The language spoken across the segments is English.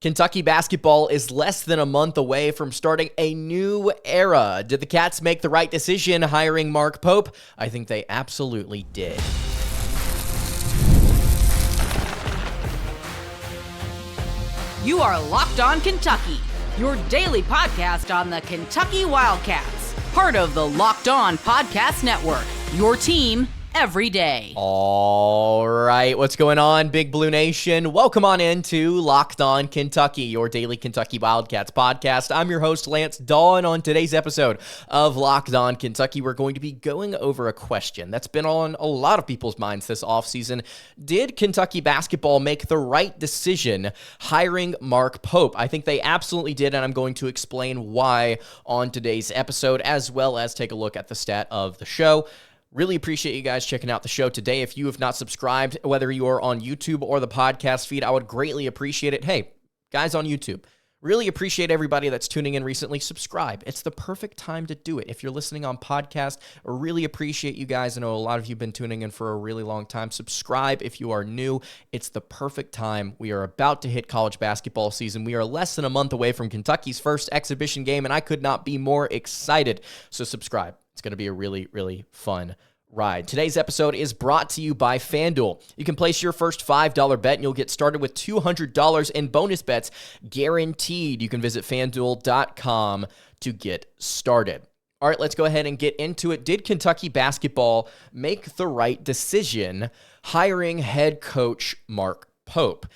Kentucky basketball is less than a month away from starting a new era. Did the Cats make the right decision hiring Mark Pope? I think they absolutely did. You are Locked On Kentucky, your daily podcast on the Kentucky Wildcats, part of the Locked On Podcast Network, your team every day. All right, what's going on, Big Blue Nation? Welcome on into Locked On Kentucky, your daily Kentucky Wildcats podcast. I'm your host, Lance Dawe, and on today's episode of Locked On Kentucky, we're going to be going over a question that's been on a lot of people's minds this offseason. Did Kentucky basketball make the right decision hiring Mark Pope? I think they absolutely did, and I'm going to explain why on today's episode, as well as take a look at the stat of the show. Really appreciate you guys checking out the show today. If you have not subscribed, whether you are on YouTube or the podcast feed, I would greatly appreciate it. Hey, guys on YouTube, really appreciate everybody that's tuning in recently. Subscribe. It's the perfect time to do it. If you're listening on podcast, I really appreciate you guys. I know a lot of you have been tuning in for a really long time. Subscribe if you are new. It's the perfect time. We are about to hit college basketball season. We are less than a month away from Kentucky's first exhibition game, and I could not be more excited. So subscribe. It's going to be a really, really fun ride. Today's episode is brought to you by FanDuel. You can place your first $5 bet and you'll get started with $200 in bonus bets guaranteed. You can visit FanDuel.com to get started. All right, let's go ahead and get into it. Did Kentucky basketball make the right decision hiring head coach Mark Pope?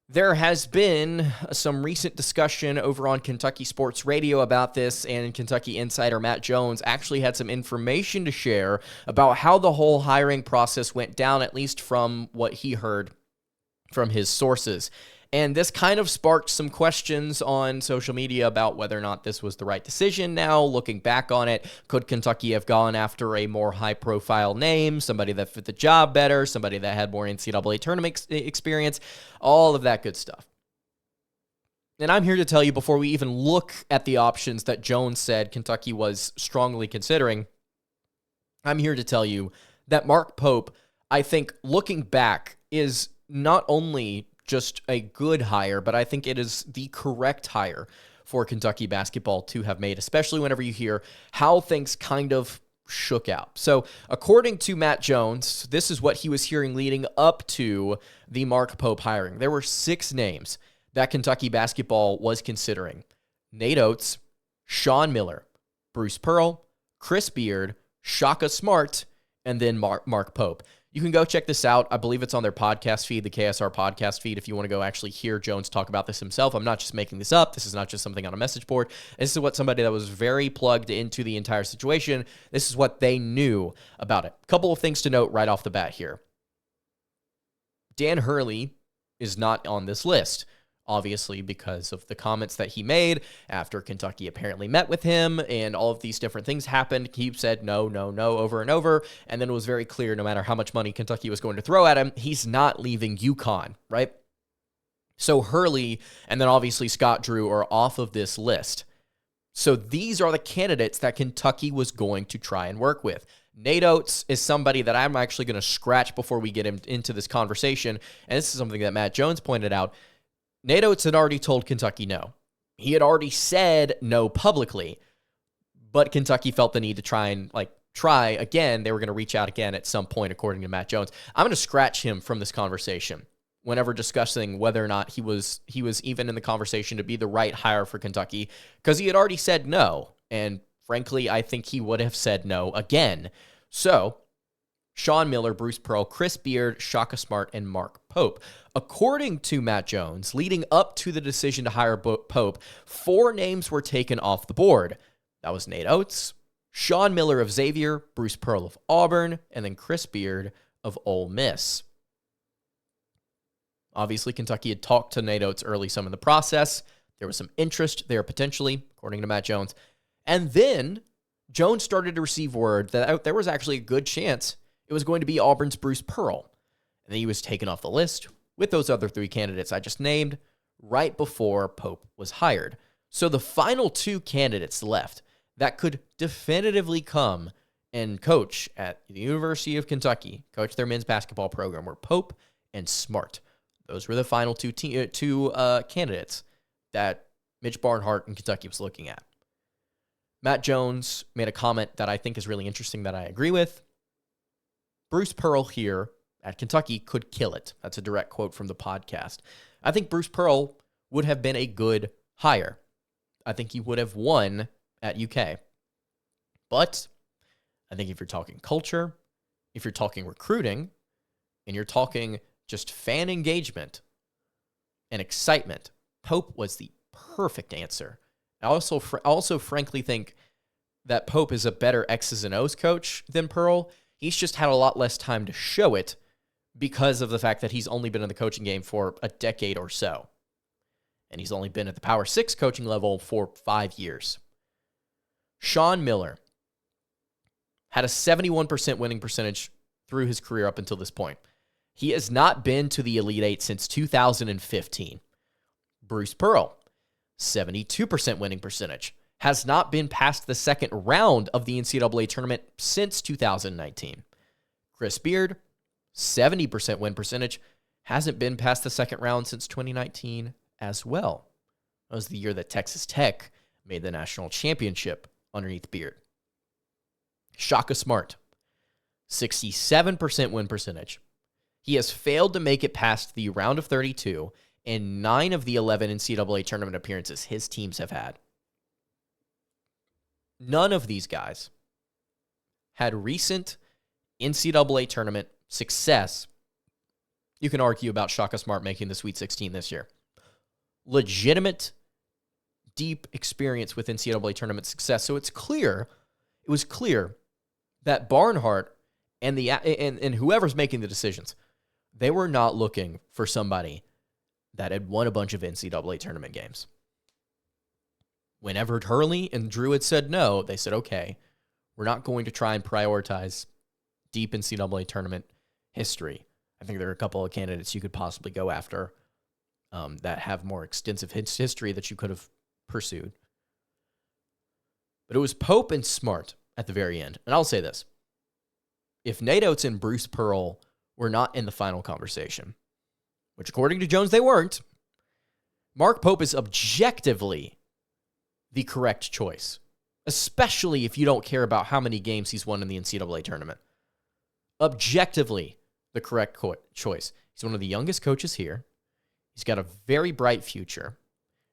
There has been some recent discussion over on Kentucky Sports Radio about this, and Kentucky insider Matt Jones actually had some information to share about how the whole hiring process went down, at least from what he heard from his sources. And this kind of sparked some questions on social media about whether or not this was the right decision now, looking back on it. Could Kentucky have gone after a more high-profile name, somebody that fit the job better, somebody that had more NCAA tournament experience, all of that good stuff. And I'm here to tell you, before we even look at the options that Jones said Kentucky was strongly considering, I'm here to tell you that Mark Pope, I think, looking back, is not only just a good hire, but I think it is the correct hire for Kentucky basketball to have made, especially whenever you hear how things kind of shook out. So according to Matt Jones, this is what he was hearing leading up to the Mark Pope hiring. There were 6 names that Kentucky basketball was considering: Nate Oates, Sean Miller, Bruce Pearl, Chris Beard, Shaka Smart, and then Mark Pope. You can go check this out. I believe it's on their podcast feed, the KSR podcast feed, if you want to go actually hear Jones talk about this himself. I'm not just making this up. This is not just something on a message board. This is what somebody that was very plugged into the entire situation, this is what they knew about it. A couple of things to note right off the bat here. Dan Hurley is not on this list, obviously, because of the comments that he made after Kentucky apparently met with him and all of these different things happened. He said no, no, no over and over, and then it was very clear no matter how much money Kentucky was going to throw at him, he's not leaving UConn, right? So Hurley and then obviously Scott Drew are off of this list. So these are the candidates that Kentucky was going to try and work with. Nate Oates is somebody that I'm actually going to scratch before we get him into this conversation, and this is something that Matt Jones pointed out. Nate Oates had already told Kentucky no. He had already said no publicly, but Kentucky felt the need to try again. They were going to reach out again at some point, according to Matt Jones. I'm going to scratch him from this conversation whenever discussing whether or not he was even in the conversation to be the right hire for Kentucky, because he had already said no, and frankly, I think he would have said no again. So, Sean Miller, Bruce Pearl, Chris Beard, Shaka Smart, and Mark Pope. According to Matt Jones, leading up to the decision to hire Pope, 4 names were taken off the board. That was Nate Oates, Sean Miller of Xavier, Bruce Pearl of Auburn, and then Chris Beard of Ole Miss. Obviously, Kentucky had talked to Nate Oates early some in the process. There was some interest there potentially, according to Matt Jones. And then Jones started to receive word that there was actually a good chance it was going to be Auburn's Bruce Pearl. And then he was taken off the list with those other 3 candidates I just named right before Pope was hired. So the final 2 candidates left that could definitively come and coach at the University of Kentucky, coach their men's basketball program, were Pope and Smart. Those were the final two candidates that Mitch Barnhart in Kentucky was looking at. Matt Jones made a comment that I think is really interesting that I agree with. Bruce Pearl here at Kentucky could kill it. That's a direct quote from the podcast. I think Bruce Pearl would have been a good hire. I think he would have won at UK. But I think if you're talking culture, if you're talking recruiting, and you're talking just fan engagement and excitement, Pope was the perfect answer. I also frankly think that Pope is a better X's and O's coach than Pearl. He's just had a lot less time to show it because of the fact that he's only been in the coaching game for a decade or so. And he's only been at the Power 6 coaching level for 5 years. Sean Miller had a 71% winning percentage through his career up until this point. He has not been to the Elite Eight since 2015. Bruce Pearl, 72% winning percentage, has not been past the second round of the NCAA tournament since 2019. Chris Beard, 70% win percentage, hasn't been past the second round since 2019 as well. That was the year that Texas Tech made the national championship underneath Beard. Shaka Smart, 67% win percentage. He has failed to make it past the round of 32 in 9 of the 11 NCAA tournament appearances his teams have had. None of these guys had recent NCAA tournament success. You can argue about Shaka Smart making the Sweet 16 this year. Legitimate, deep experience with NCAA tournament success. So it was clear that Barnhart and whoever's making the decisions, they were not looking for somebody that had won a bunch of NCAA tournament games. When Everett Hurley and Drew had said no, they said, okay, we're not going to try and prioritize deep NCAA tournament history. I think there are a couple of candidates you could possibly go after that have more extensive history that you could have pursued. But it was Pope and Smart at the very end. And I'll say this. If Nate Oates and Bruce Pearl were not in the final conversation, which according to Jones they weren't, Mark Pope is objectively the correct choice, especially if you don't care about how many games he's won in the NCAA tournament. Objectively the correct choice. He's one of the youngest coaches here. He's got a very bright future.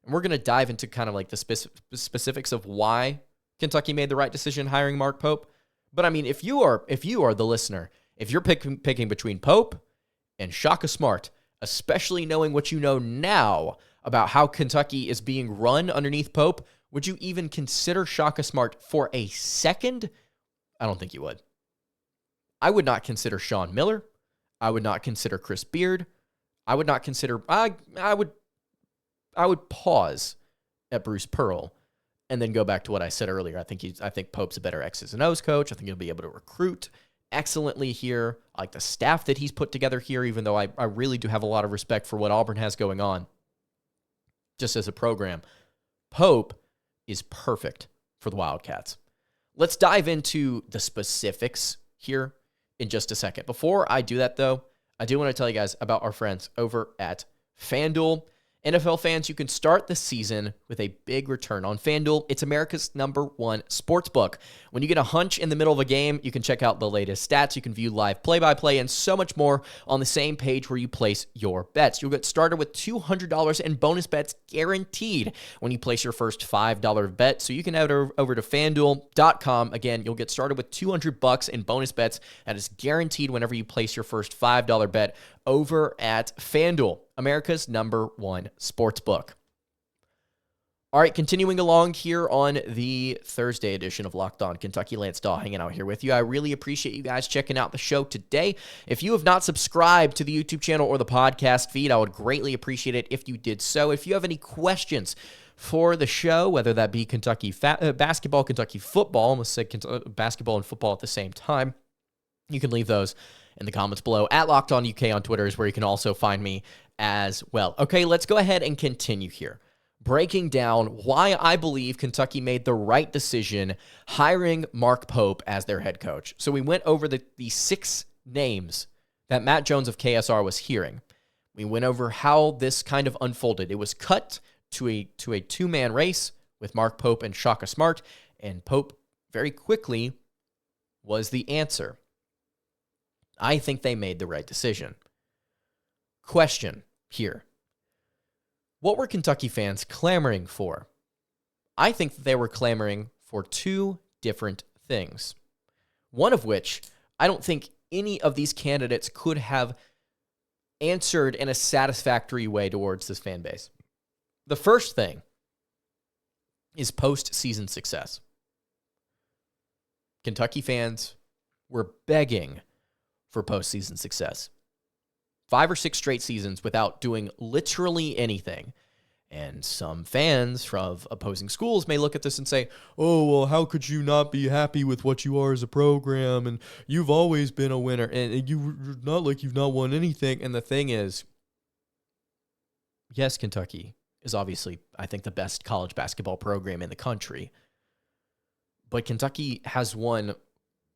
And we're going to dive into kind of like the specifics of why Kentucky made the right decision hiring Mark Pope. But I mean, if you are the listener, if you're picking between Pope and Shaka Smart, especially knowing what you know now about how Kentucky is being run underneath Pope, would you even consider Shaka Smart for a second? I don't think you would. I would not consider Sean Miller. I would not consider Chris Beard. I would not consider, I would pause at Bruce Pearl and then go back to what I said earlier. I think Pope's a better X's and O's coach. I think he'll be able to recruit excellently here. I like the staff that he's put together here, even though I really do have a lot of respect for what Auburn has going on just as a program. Pope is perfect for the Wildcats. Let's dive into the specifics here in just a second. Before I do that, though, I do want to tell you guys about our friends over at FanDuel. NFL fans, you can start the season with a big return on FanDuel. It's America's #1 sportsbook. When you get a hunch in the middle of a game, you can check out the latest stats. You can view live play-by-play and so much more on the same page where you place your bets. You'll get started with $200 in bonus bets guaranteed when you place your first $5 bet. So you can head over to FanDuel.com. Again, you'll get started with $200 in bonus bets. That is guaranteed whenever you place your first $5 bet over at FanDuel, America's #1 sportsbook. All right, continuing along here on the Thursday edition of Locked On Kentucky. Lance Dawe hanging out here with you. I really appreciate you guys checking out the show today. If you have not subscribed to the YouTube channel or the podcast feed, I would greatly appreciate it if you did so. If you have any questions for the show, whether that be Kentucky basketball, Kentucky football, almost said basketball and football at the same time, you can leave those in the comments below. At Locked On UK on Twitter is where you can also find me as well. Okay, let's go ahead and continue here. Breaking down why I believe Kentucky made the right decision hiring Mark Pope as their head coach. So we went over the 6 names that Matt Jones of KSR was hearing. We went over how this kind of unfolded. It was cut to a two-man race with Mark Pope and Shaka Smart, and Pope very quickly was the answer. I think they made the right decision. Question here. What were Kentucky fans clamoring for? I think that they were clamoring for two different things. One of which, I don't think any of these candidates could have answered in a satisfactory way towards this fan base. The first thing is postseason success. Kentucky fans were begging for postseason success. 5 or 6 straight seasons without doing literally anything. And some fans from opposing schools may look at this and say, oh, well, how could you not be happy with what you are as a program? And you've always been a winner. And you're not like you've not won anything. And the thing is, yes, Kentucky is obviously, I think, the best college basketball program in the country. But Kentucky has won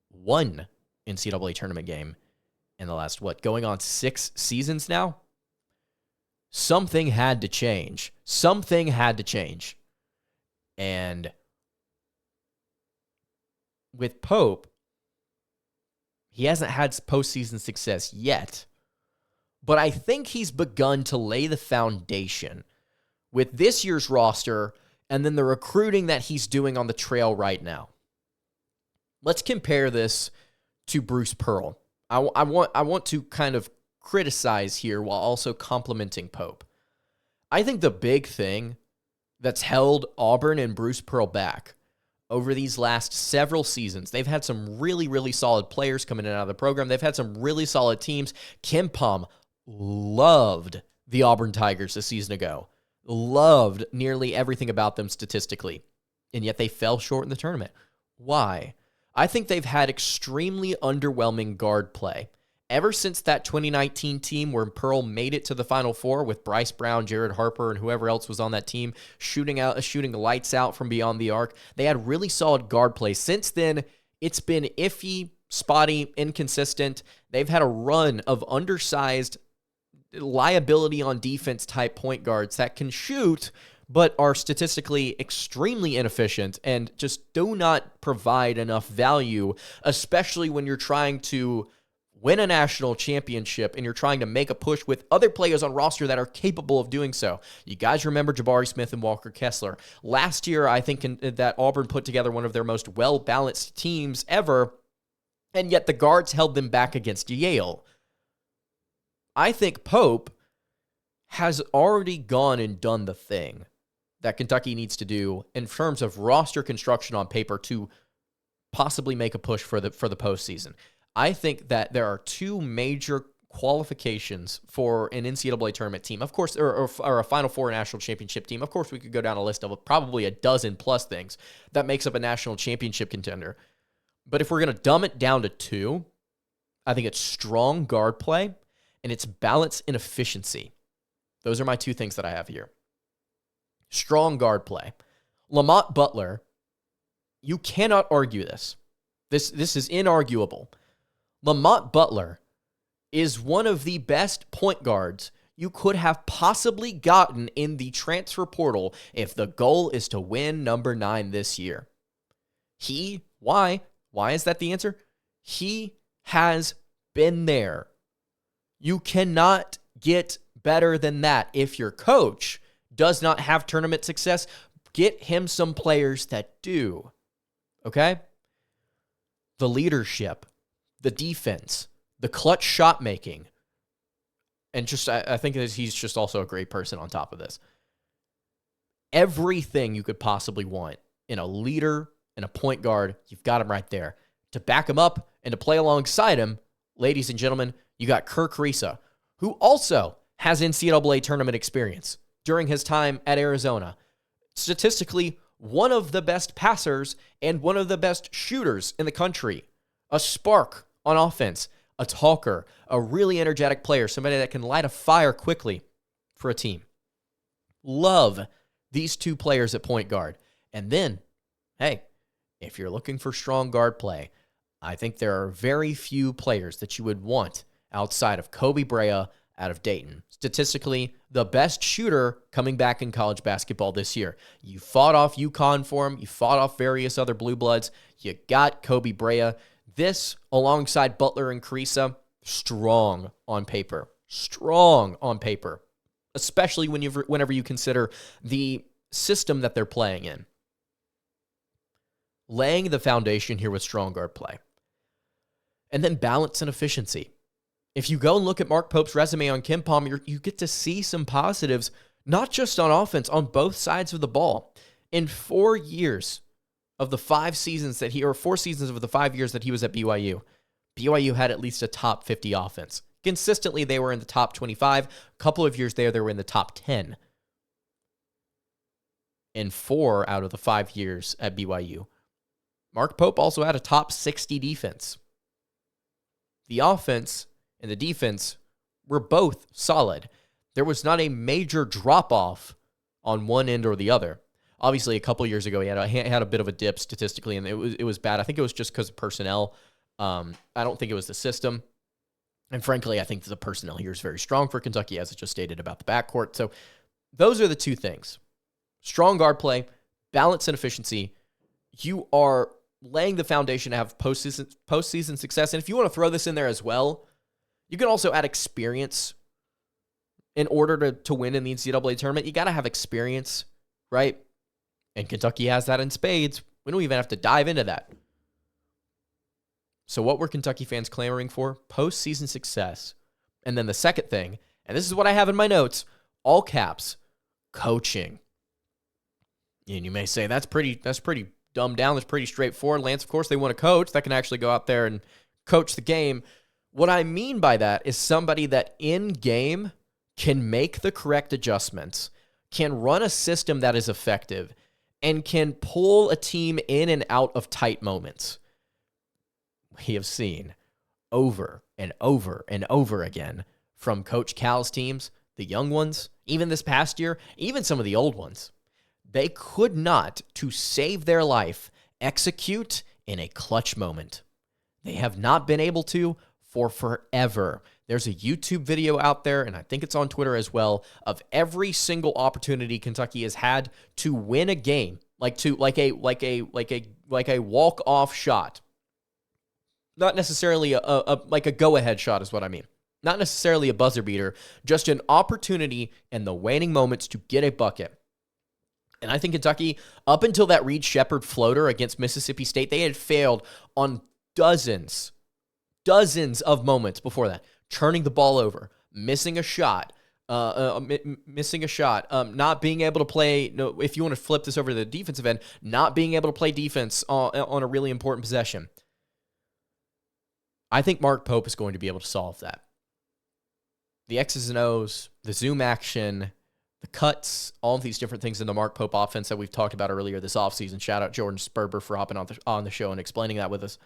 one NCAA tournament game in the last, going on 6 seasons now? Something had to change. Something had to change. And with Pope, he hasn't had postseason success yet, but I think he's begun to lay the foundation with this year's roster and then the recruiting that he's doing on the trail right now. Let's compare this to Bruce Pearl. I want to kind of criticize here while also complimenting Pope. I think the big thing that's held Auburn and Bruce Pearl back over these last several seasons, they've had some really, really solid players coming in and out of the program. They've had some really solid teams. Ken Pom loved the Auburn Tigers a season ago. Loved nearly everything about them statistically. And yet they fell short in the tournament. Why? I think they've had extremely underwhelming guard play. Ever since that 2019 team where Pearl made it to the Final Four with Bryce Brown, Jared Harper, and whoever else was on that team shooting lights out from beyond the arc, they had really solid guard play. Since then, it's been iffy, spotty, inconsistent. They've had a run of undersized liability on defense type point guards that can shoot, but are statistically extremely inefficient and just do not provide enough value, especially when you're trying to win a national championship and you're trying to make a push with other players on roster that are capable of doing so. You guys remember Jabari Smith and Walker Kessler. Last year, I think that Auburn put together one of their most well-balanced teams ever, and yet the guards held them back against Yale. I think Pope has already gone and done the thing that Kentucky needs to do in terms of roster construction on paper to possibly make a push for the postseason. I think that there are 2 major qualifications for an NCAA tournament team, of course, or a Final Four national championship team. Of course, we could go down a list of probably a dozen plus things that makes up a national championship contender. But if we're going to dumb it down to 2, I think it's strong guard play and it's balance and efficiency. Those are my 2 things that I have here. Strong guard play. Lamont Butler, you cannot argue this. This is inarguable. Lamont Butler is one of the best point guards you could have possibly gotten in the transfer portal if the goal is to win number 9 this year. Why is that the answer? He has been there. You cannot get better than that. If your coach does not have tournament success, get him some players that do. Okay? The leadership, the defense, the clutch shot making, and just I think that he's just also a great person on top of this. Everything you could possibly want in a leader and a point guard, you've got him right there. To back him up and to play alongside him, ladies and gentlemen, you got Kirk Risa, who also has NCAA tournament experience during his time at Arizona. Statistically, one of the best passers and one of the best shooters in the country. A spark on offense, a talker, a really energetic player, somebody that can light a fire quickly for a team. Love these 2 players at point guard. And then, hey, if you're looking for strong guard play, I think there are very few players that you would want outside of Kobe Brea, out of Dayton. Statistically, the best shooter coming back in college basketball this year. You fought off UConn for him. You fought off various other blue bloods. You got Kobe Brea. This, alongside Butler and Carissa, strong on paper. Strong on paper. Especially whenever you consider the system that they're playing in. Laying the foundation here with strong guard play. And then balance and efficiency. If you go and look at Mark Pope's resume on KenPom, you get to see some positives, not just on offense, on both sides of the ball. In 4 years of the 4 seasons of the 5 years that he was at BYU, BYU had at least a top 50 offense. Consistently, they were in the top 25. A couple of years there, they were in the top 10. In 4 out of the 5 years at BYU, Mark Pope also had a top 60 defense. The offense and the defense were both solid. There was not a major drop-off on one end or the other. Obviously, a couple years ago, he had a bit of a dip statistically, and it was bad. I think it was just because of personnel. I don't think it was the system. And frankly, I think the personnel here is very strong for Kentucky, as I just stated about the backcourt. So those are the two things. Strong guard play, balance and efficiency. You are laying the foundation to have postseason success. And if you want to throw this in there as well, you can also add experience. In order to win in the NCAA tournament, you got to have experience, right? And Kentucky has that in spades. We don't even have to dive into that. So what were Kentucky fans clamoring for? Postseason success. And then the second thing, and this is what I have in my notes, all caps, coaching. And you may say, that's pretty dumbed down. That's pretty straightforward. Lance, of course, they want a coach that can actually go out there and coach the game. What I mean by that is somebody that in game can make the correct adjustments, can run a system that is effective, and can pull a team in and out of tight moments. We have seen over and over and over again from Coach Cal's teams, the young ones, even this past year, even some of the old ones. They could not, to save their life, execute in a clutch moment. They have not been able to for forever. There's a YouTube video out there, and I think it's on Twitter as well, of every single opportunity Kentucky has had to win a game, like a walk-off shot. Not necessarily a go-ahead shot is what I mean. Not necessarily a buzzer beater, just an opportunity in the waning moments to get a bucket. And I think Kentucky, up until that Reed Shepherd floater against Mississippi State, they had failed on dozens of moments before that. Turning the ball over, missing a shot, not being able to play, if you want to flip this over to the defensive end, not being able to play defense on a really important possession. I think Mark Pope is going to be able to solve that. The X's and O's, the zoom action, the cuts, all of these different things in the Mark Pope offense that we've talked about earlier this offseason. Shout out Jordan Sperber for hopping on the show and explaining that with us.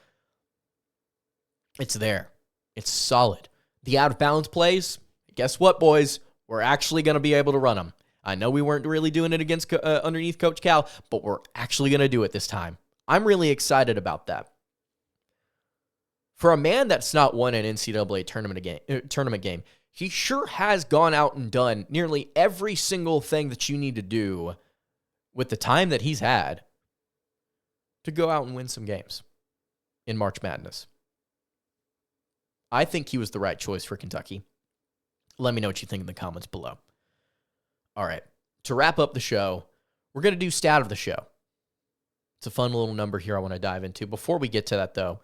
It's there. It's solid. The out-of-bounds plays, guess what, boys? We're actually going to be able to run them. I know we weren't really doing it against underneath Coach Cal, but we're actually going to do it this time. I'm really excited about that. For a man that's not won an NCAA tournament game, he sure has gone out and done nearly every single thing that you need to do with the time that he's had to go out and win some games in March Madness. I think he was the right choice for Kentucky. Let me know what you think in the comments below. All right, to wrap up the show, we're going to do stat of the show. It's a fun little number here I want to dive into. Before we get to that, though,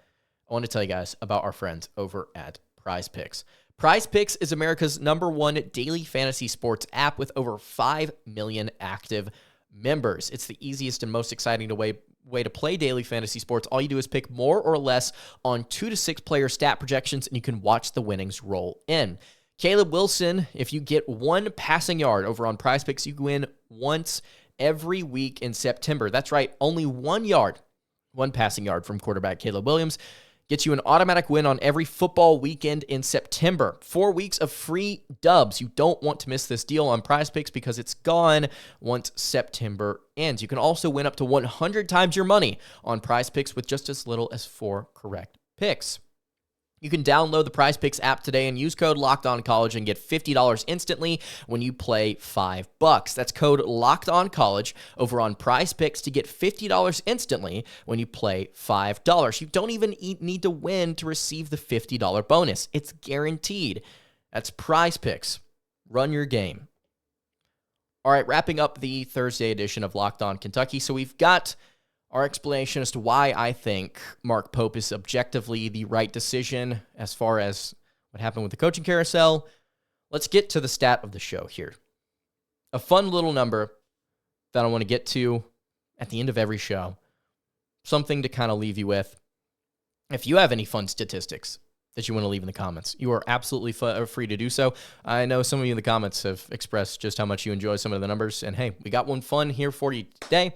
I want to tell you guys about our friends over at Prize Picks. Prize Picks is America's #1 daily fantasy sports app with over 5 million active members. It's the easiest and most exciting way to play daily fantasy sports. All you do is pick more or less on 2 to 6 player stat projections, and you can watch the winnings roll in. Caleb Wilson, if you get 1 passing yard over on Prize Picks, you win once every week in September. That's right, only 1 yard, 1 passing yard from quarterback Caleb Williams gets you an automatic win on every football weekend in September. 4 weeks of free dubs. You don't want to miss this deal on Prize Picks because it's gone once September ends. You can also win up to 100 times your money on Prize Picks with just as little as 4 correct picks. You can download the Prize Picks app today and use code LOCKEDONCollege and get $50 instantly when you play $5. That's code LOCKEDONCollege over on Prize Picks to get $50 instantly when you play $5. You don't even need to win to receive the $50 bonus. It's guaranteed. That's Prize Picks. Run your game. All right, wrapping up the Thursday edition of Locked On Kentucky. So we've got our explanation as to why I think Mark Pope is objectively the right decision as far as what happened with the coaching carousel. Let's get to the stat of the show here. A fun little number that I want to get to at the end of every show. Something to kind of leave you with. If you have any fun statistics that you want to leave in the comments, you are absolutely free to do so. I know some of you in the comments have expressed just how much you enjoy some of the numbers. And hey, we got one fun here for you today.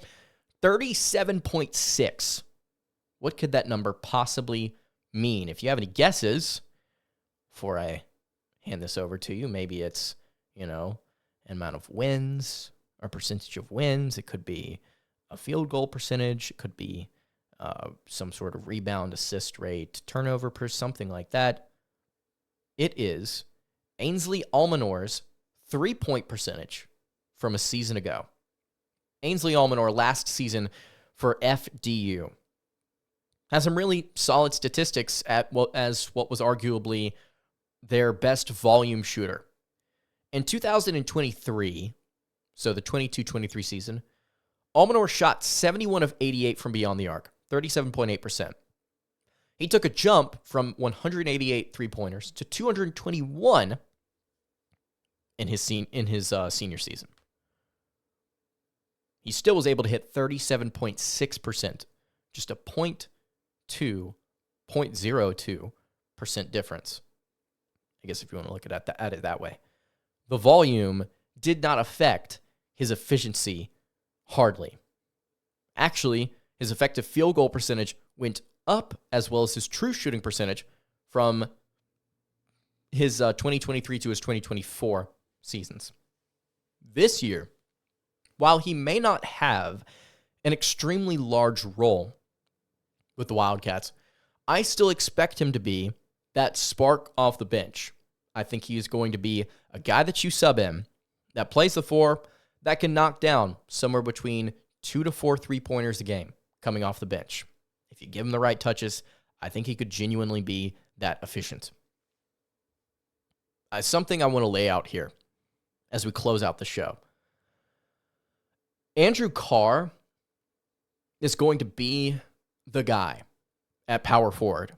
37.6. What could that number possibly mean? If you have any guesses before I hand this over to you, maybe it's, amount of wins or percentage of wins. It could be a field goal percentage. It could be some sort of rebound, assist rate, turnover per something like that. It is Ainsley Almanor's 3-point percentage from a season ago. Ainsley Almanor last season for FDU has some really solid statistics as what was arguably their best volume shooter. In 2023, so the 22-23 season, Almanor shot 71 of 88 from beyond the arc, 37.8%. He took a jump from 188 three-pointers to 221 in his senior season. He still was able to hit 37.6%, just a 0.02% difference. I guess if you want to look at it that way. The volume did not affect his efficiency hardly. Actually, his effective field goal percentage went up as well as his true shooting percentage from his 2023 to his 2024 seasons. This year, while he may not have an extremely large role with the Wildcats, I still expect him to be that spark off the bench. I think he is going to be a guy that you sub in, that plays the four, that can knock down somewhere between 2 to 4 3-pointers a game coming off the bench. If you give him the right touches, I think he could genuinely be that efficient. Something I want to lay out here as we close out the show. Andrew Carr is going to be the guy at power forward.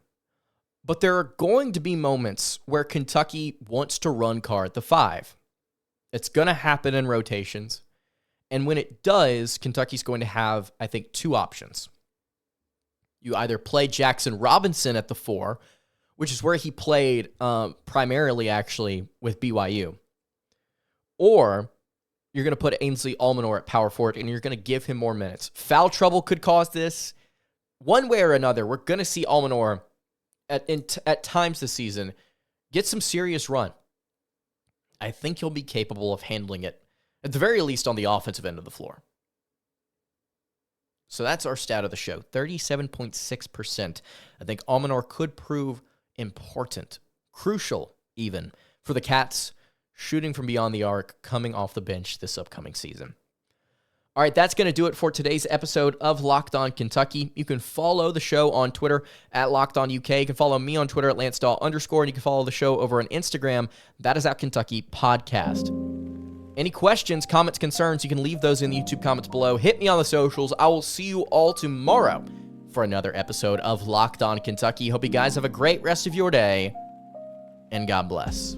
But there are going to be moments where Kentucky wants to run Carr at the 5. It's going to happen in rotations. And when it does, Kentucky's going to have, I think, 2 options. You either play Jackson Robinson at the 4, which is where he played primarily, actually, with BYU. Or you're going to put Ainsley Almanor at power forward, and you're going to give him more minutes. Foul trouble could cause this. One way or another, we're going to see Almanor at times this season get some serious run. I think he'll be capable of handling it, at the very least on the offensive end of the floor. So that's our stat of the show, 37.6%. I think Almanor could prove important, crucial even, for the Cats shooting from beyond the arc, coming off the bench this upcoming season. All right, that's going to do it for today's episode of Locked On Kentucky. You can follow the show on Twitter at Locked On UK. You can follow me on Twitter at LanceDawe_, and you can follow the show over on Instagram. That is at Kentucky Podcast. Any questions, comments, concerns, you can leave those in the YouTube comments below. Hit me on the socials. I will see you all tomorrow for another episode of Locked On Kentucky. Hope you guys have a great rest of your day, and God bless.